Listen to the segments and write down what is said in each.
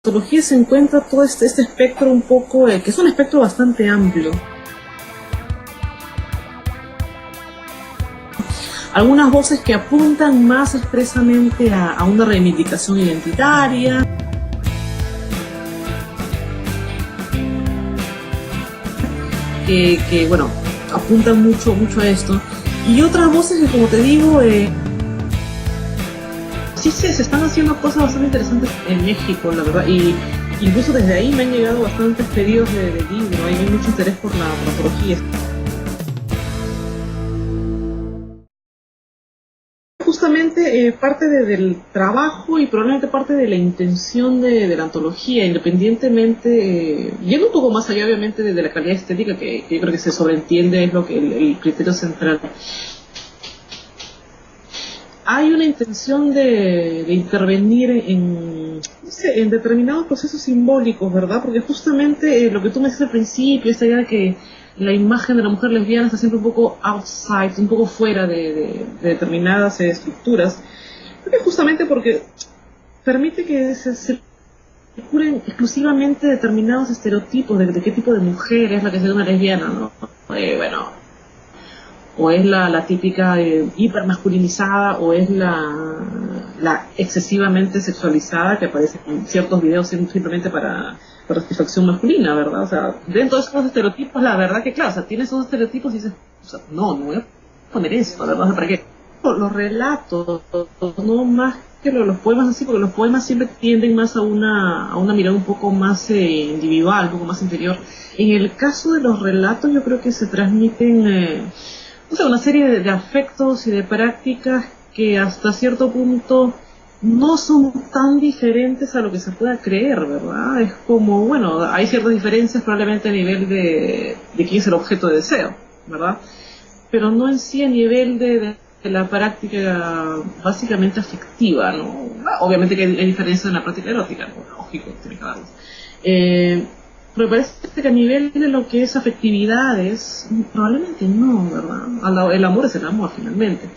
Antología se encuentra todo este espectro un poco, que es un espectro bastante amplio. Algunas voces que apuntan más expresamente a una reivindicación identitaria, bueno, apuntan mucho a esto. Y otras voces que, como te digo, sí se están haciendo cosas bastante interesantes en México, la verdad, y incluso desde ahí me han llegado bastantes pedidos de libros, hay mucho interés por la antología. Justamente parte del trabajo y probablemente parte de la intención de la antología, independientemente, yendo un poco más allá obviamente de la calidad estética, que yo creo que se sobreentiende, es lo que el criterio central. Hay una intención de intervenir en, no sé, en determinados procesos simbólicos, ¿verdad? Porque justamente lo que tú me decías al principio, esta idea de que la imagen de la mujer lesbiana está siempre un poco outside, un poco fuera de determinadas estructuras, porque justamente porque permite que se circulen exclusivamente determinados estereotipos de qué tipo de mujer es la que es una lesbiana, ¿no? Bueno, o es la típica hipermasculinizada, o es la excesivamente sexualizada que aparece en ciertos videos simplemente para satisfacción masculina, ¿verdad? O sea, dentro de esos estereotipos, la verdad que claro, o sea, tienes esos estereotipos y dices, o sea, no voy a poner esto, ¿verdad? O sea, ¿para qué? Los relatos, no más que los poemas así, porque los poemas siempre tienden más a una mirada un poco más individual, un poco más interior. En el caso de los relatos, yo creo que se transmiten o sea, una serie de afectos y de prácticas que hasta cierto punto no son tan diferentes a lo que se pueda creer, ¿verdad? Es como, bueno, hay ciertas diferencias probablemente a nivel de quién es el objeto de deseo, ¿verdad? Pero no en sí a nivel de la práctica básicamente afectiva, ¿no? Obviamente que hay diferencias en la práctica erótica, ¿no? Lógico, tiene que darlo. Pero parece que a nivel de lo que es afectividades, probablemente no, ¿verdad? El amor es el amor, finalmente.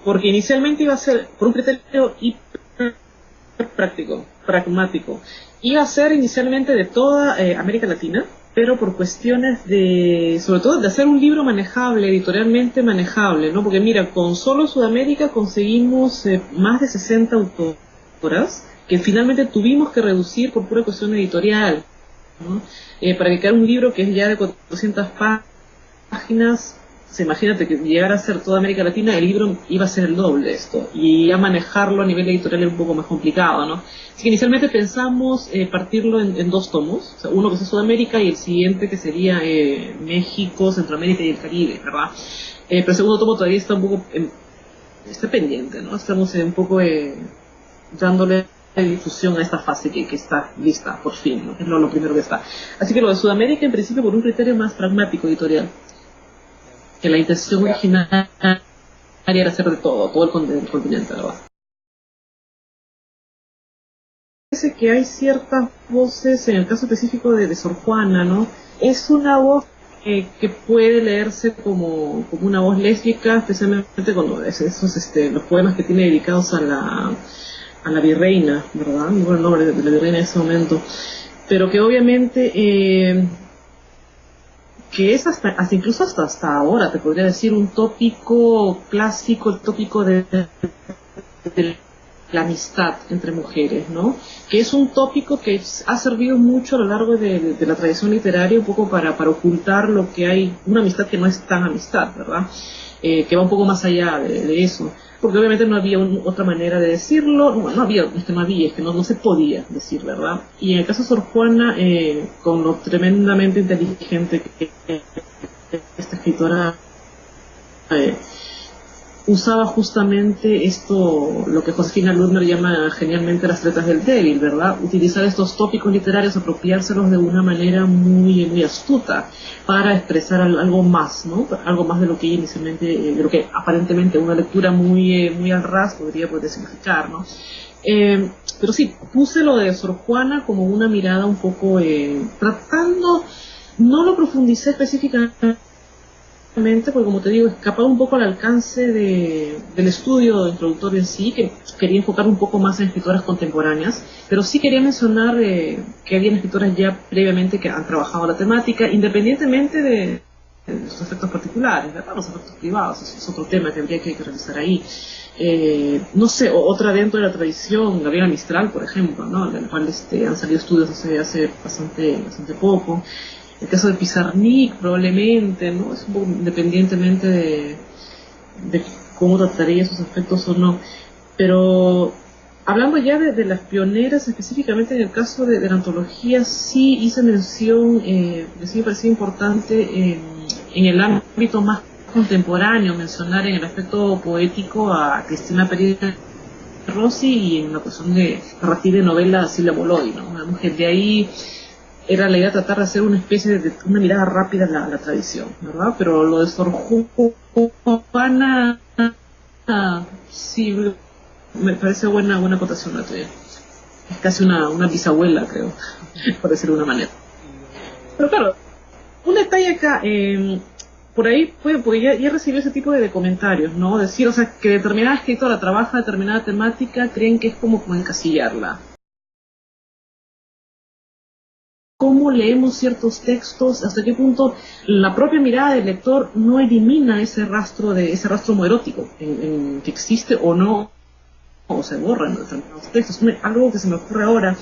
Porque inicialmente iba a ser, por un criterio hiper práctico, pragmático, iba a ser inicialmente de toda América Latina, pero por cuestiones de, sobre todo de hacer un libro manejable, editorialmente manejable, ¿no? Porque mira, con solo Sudamérica conseguimos más de 60 autoras, que finalmente tuvimos que reducir por pura cuestión editorial, ¿no? Para que quedara un libro que es ya de 400 páginas. Se imagínate que llegara a ser toda América Latina, el libro iba a ser el doble de esto, y ya manejarlo a nivel editorial es un poco más complicado, ¿no? Así que inicialmente pensamos partirlo en dos tomos, o sea, uno que es Sudamérica y el siguiente que sería México, Centroamérica y el Caribe, ¿verdad? Pero el segundo tomo todavía está un poco, está pendiente, ¿no? Estamos un poco dándole difusión a esta fase que está lista, por fin, ¿no? Es lo primero que está. Así que lo de Sudamérica, en principio, por un criterio más pragmático editorial, que la intención original era hacer de todo el continente, ¿verdad? Parece que hay ciertas voces, en el caso específico de Sor Juana, ¿no? Es una voz que puede leerse como una voz lésbica, especialmente cuando los poemas que tiene dedicados a la virreina, ¿verdad? No recuerdo el nombre de la virreina en ese momento, pero que obviamente que es incluso hasta ahora, te podría decir, un tópico clásico, el tópico de la amistad entre mujeres, ¿no? Que es un tópico que ha servido mucho a lo largo de la tradición literaria, un poco para ocultar lo que hay, una amistad que no es tan amistad, ¿verdad? Que va un poco más allá de eso. Porque obviamente no había otra manera de decirlo, es que no se podía decir, ¿verdad? Y en el caso de Sor Juana, con lo tremendamente inteligente que esta escritora usaba justamente esto, lo que Josefina Ludmer llama genialmente las tretas del débil, ¿verdad? Utilizar estos tópicos literarios, apropiárselos de una manera muy astuta para expresar algo más, ¿no? Algo más de lo que inicialmente, de lo que aparentemente una lectura muy al ras podría significar, ¿no? Pero sí, puse lo de Sor Juana como una mirada un poco tratando, no lo profundicé específicamente porque como te digo, escapaba un poco al alcance del estudio introductorio en sí, que quería enfocar un poco más en escritoras contemporáneas, pero sí quería mencionar que habían escritoras ya previamente que han trabajado la temática, independientemente de sus efectos particulares, ¿verdad? Los efectos privados, es otro tema que habría que revisar ahí. No sé, otra dentro de la tradición, Gabriela Mistral, por ejemplo, ¿no? En el cual han salido estudios hace bastante poco. El caso de Pizarnik, probablemente, ¿no? Es un poco independientemente de cómo trataría esos aspectos o no. Pero hablando ya de las pioneras, específicamente en el caso de la antología, sí hice mención, que sí me parecía importante en el ámbito más contemporáneo, mencionar en el aspecto poético a Cristina Pérez Rossi y en la cuestión de narrativa de novela a Silvia Bolodi, ¿no? Una mujer de ahí. Era la idea tratar de hacer una especie de una mirada rápida a la tradición, ¿verdad? Pero lo de Sor Juana, sí, me parece buena acotación la tuya. Es casi una bisabuela, creo, por decirlo de una manera. Pero claro, un detalle acá, por ahí porque ya recibí ese tipo de comentarios, ¿no? Decir, o sea, que determinada escritora trabaja determinada temática, creen que es como encasillarla. Cómo leemos ciertos textos, hasta qué punto la propia mirada del lector no elimina ese rastro homoerótico que existe o no, o se borra en determinados textos. Algo que se me ocurre ahora,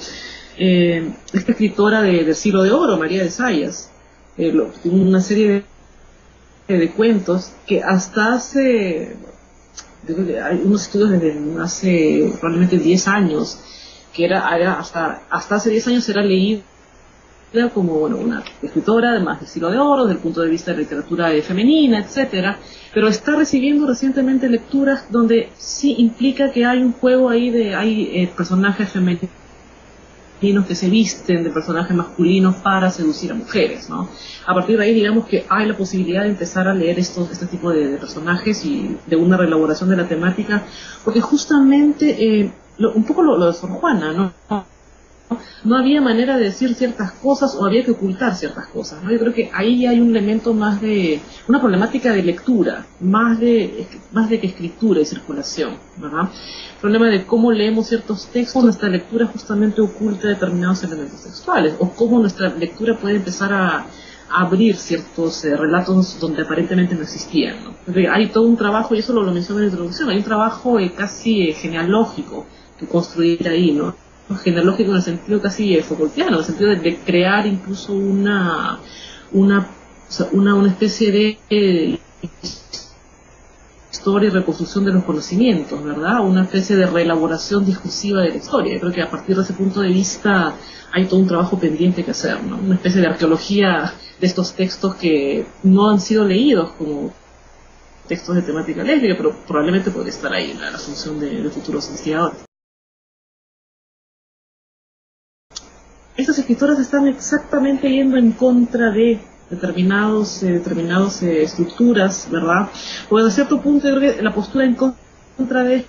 esta escritora del Siglo de Oro, María de Zayas, tiene una serie de cuentos que hasta hay unos estudios desde hace probablemente 10 años, que era hasta hace 10 años era leído como una escritora además del Siglo de Oro, desde el punto de vista de la literatura femenina, etcétera, pero está recibiendo recientemente lecturas donde sí implica que hay un juego ahí hay personajes femeninos que se visten de personajes masculinos para seducir a mujeres, ¿no? A partir de ahí digamos que hay la posibilidad de empezar a leer este tipo de personajes y de una reelaboración de la temática, porque justamente un poco lo de Sor Juana, ¿no? No había manera de decir ciertas cosas o había que ocultar ciertas cosas, ¿no? Yo creo que ahí hay un elemento más de una problemática de lectura, más de que escritura y circulación, ¿verdad? El problema de cómo leemos ciertos textos, nuestra lectura justamente oculta determinados elementos textuales, o cómo nuestra lectura puede empezar a abrir ciertos relatos donde aparentemente no existían, ¿no? Entonces, hay todo un trabajo, y eso lo mencioné en la introducción, hay un trabajo casi genealógico que construir ahí, ¿no? Genealógico en el sentido casi Foucaultiano, en el sentido de crear incluso una especie de historia y reconstrucción de los conocimientos, ¿verdad? Una especie de reelaboración discursiva de la historia. Yo creo que a partir de ese punto de vista hay todo un trabajo pendiente que hacer, ¿no? Una especie de arqueología de estos textos que no han sido leídos como textos de temática lésbica, pero probablemente podría estar ahí la función de futuros investigadores. Estas escritoras están exactamente yendo en contra de determinadas estructuras, ¿verdad? Porque a cierto punto yo creo que la postura en contra de es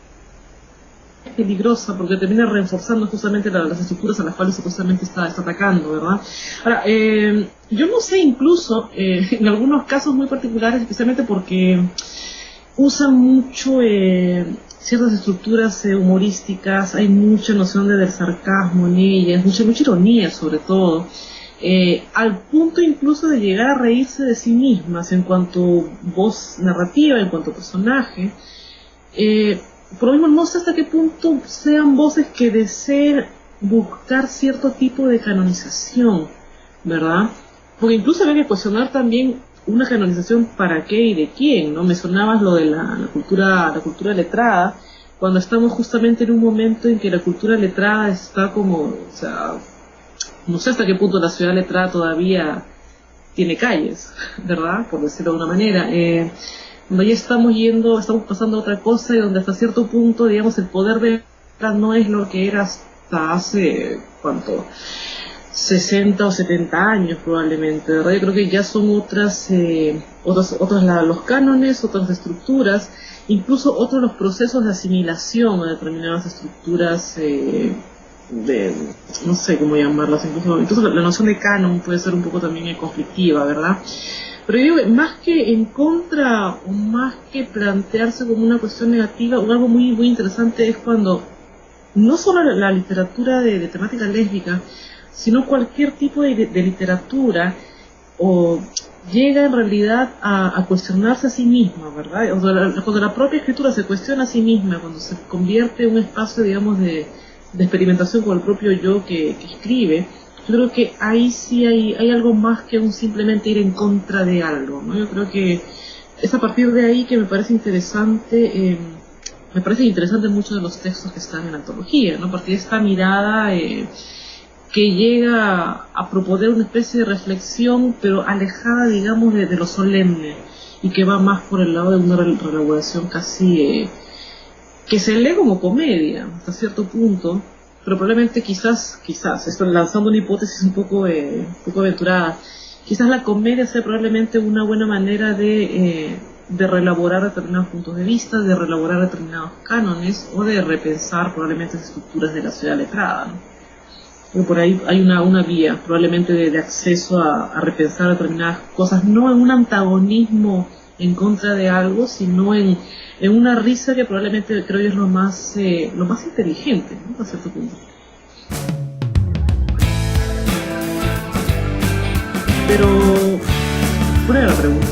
peligrosa porque termina reforzando justamente las estructuras a las cuales supuestamente está atacando, ¿verdad? Ahora, yo no sé, incluso en algunos casos muy particulares, especialmente porque usan mucho ciertas estructuras humorísticas, hay mucha noción del sarcasmo en ellas, mucha ironía sobre todo, al punto incluso de llegar a reírse de sí mismas en cuanto voz narrativa, en cuanto personaje. Por lo mismo no sé hasta qué punto sean voces que deseen buscar cierto tipo de canonización, ¿verdad? Porque incluso había que cuestionar también una canonización para qué y de quién, ¿no? Mencionabas lo de la cultura letrada, cuando estamos justamente en un momento en que la cultura letrada está como, o sea, no sé hasta qué punto la ciudad letrada todavía tiene calles, ¿verdad? Por decirlo de una manera. Donde ya estamos pasando a otra cosa y donde hasta cierto punto, digamos, el poder de no es lo que era hasta hace, ¿cuánto? 60 o 70 años probablemente, ¿verdad? Yo creo que ya son otros los cánones, otras estructuras, incluso otros los procesos de asimilación a determinadas estructuras no sé cómo llamarlas, incluso la noción de canon puede ser un poco también conflictiva, ¿verdad? Pero yo digo, más que en contra o más que plantearse como una cuestión negativa, o algo muy, muy interesante es cuando no solo la literatura de temática lésbica, sino cualquier tipo de literatura o llega en realidad a cuestionarse a sí misma, ¿verdad? O sea, cuando la propia escritura se cuestiona a sí misma, cuando se convierte en un espacio, digamos, de experimentación con el propio yo que escribe, yo creo que ahí sí hay algo más que un simplemente ir en contra de algo, ¿no? Yo creo que es a partir de ahí que me parecen interesantes muchos de los textos que están en la antología, ¿no? A partir de esta mirada que llega a proponer una especie de reflexión, pero alejada, digamos, de lo solemne, y que va más por el lado de una reelaboración casi que se lee como comedia, hasta cierto punto, pero probablemente quizás, estoy lanzando una hipótesis un poco aventurada, quizás la comedia sea probablemente una buena manera de reelaborar determinados puntos de vista, de reelaborar determinados cánones, o de repensar probablemente las estructuras de la sociedad letrada, ¿no? Porque por ahí hay una vía probablemente de acceso a repensar determinadas cosas, no en un antagonismo en contra de algo, sino en una risa que probablemente creo yo es lo más inteligente, ¿no? A cierto punto. Pero, ¿cuál era la pregunta?